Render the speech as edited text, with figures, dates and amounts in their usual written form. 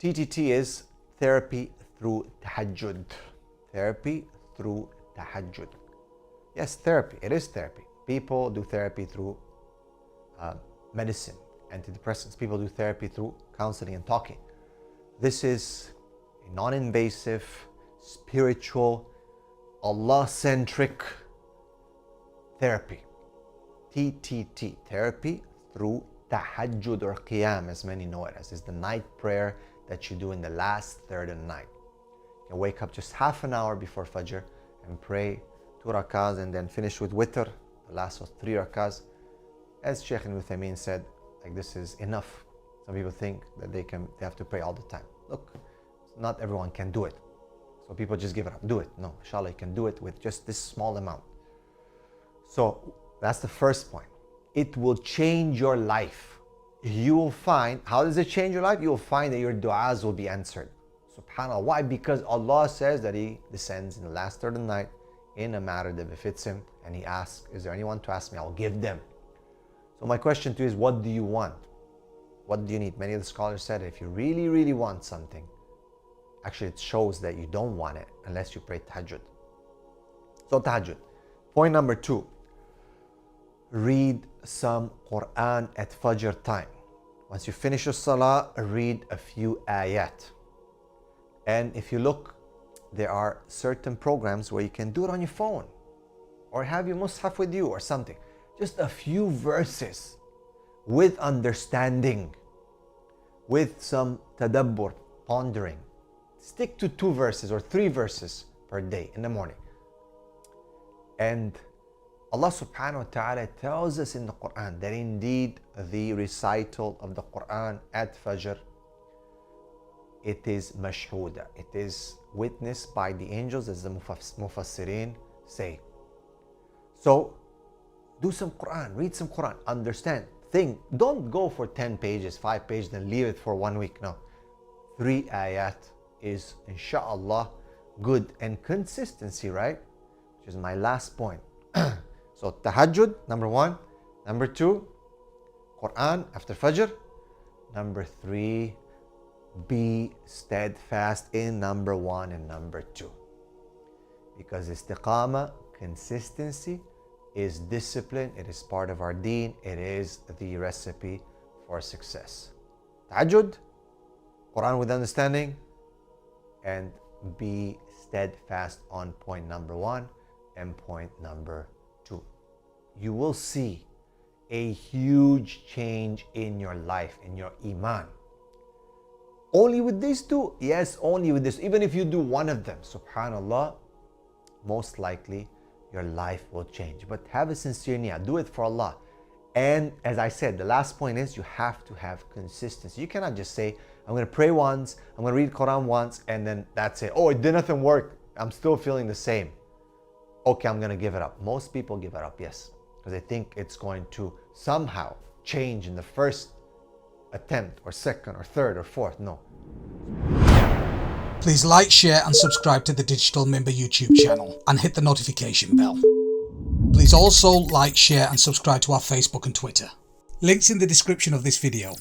TTT is therapy through tahajjud. Therapy through tahajjud. Yes, therapy. It is therapy. People do therapy through medicine, antidepressants. People do therapy through counseling and talking. This is a non-invasive, spiritual, Allah-centric therapy. TTT, therapy through tahajjud or qiyam, as many know it as, is the night prayer that you do in the last third of the night. You can wake up just half an hour before Fajr and pray 2 rakahs and then finish with witr, the last of 3 rakahs. As Shaykh Emaan said, like, this is enough. Some people think that they have to pray all the time. Look, not everyone can do it. So people just give it up. Do it. No, inshallah, you can do it with just this small amount. So that's the first point. It will change your life. You will find, how does it change your life? You will find that your du'as will be answered. SubhanAllah. Why? Because Allah says that He descends in the last third of the night in a matter that befits Him, and He asks, is there anyone to ask me? I'll give them. So my question to you is, what do you want? What do you need? Many of the scholars said, if you really, really want something, actually it shows that you don't want it unless you pray tahajjud. So tahajjud. Point number 2, read some Qur'an at Fajr time. Once you finish your salah, read a few ayat. And if you look, there are certain programs where you can do it on your phone or have your mushaf with you or something. Just a few verses with understanding, with some tadabbur, pondering. Stick to 2 verses or 3 verses per day in the morning. And Allah subhanahu wa ta'ala tells us in the Quran that indeed the recital of the Quran at Fajr, it is mashhuda. It is witnessed by the angels, as the Mufassirin say. So do some Quran, read some Quran, understand, think. Don't go for 10 pages, 5 pages, then leave it for 1 week. No. 3 ayat is inshallah good. And consistency, right? Which is my last point. So tahajjud, number 1. Number 2, Quran after Fajr. Number 3, be steadfast in number 1 and number 2. Because istiqamah, consistency, is discipline. It is part of our deen. It is the recipe for success. Tahajjud, Quran with understanding, and be steadfast on point number 1 and point number 2. You will see a huge change in your life, in your Emaan. Only with these 2? Yes, only with this. Even if you do one of them, subhanallah, most likely your life will change. But have a sincere niyyah. Do it for Allah. And as I said, the last point is you have to have consistency. You cannot just say, I'm going to pray once, I'm going to read Quran once, and then that's it. Oh, it did nothing work. I'm still feeling the same. Okay, I'm going to give it up. Most people give it up, yes, because they think it's going to somehow change in the first attempt or second or third or fourth. No. Please like, share and subscribe to the Digital Member YouTube channel and hit the notification bell. Please also like, share and subscribe to our Facebook and Twitter. Links in the description of this video.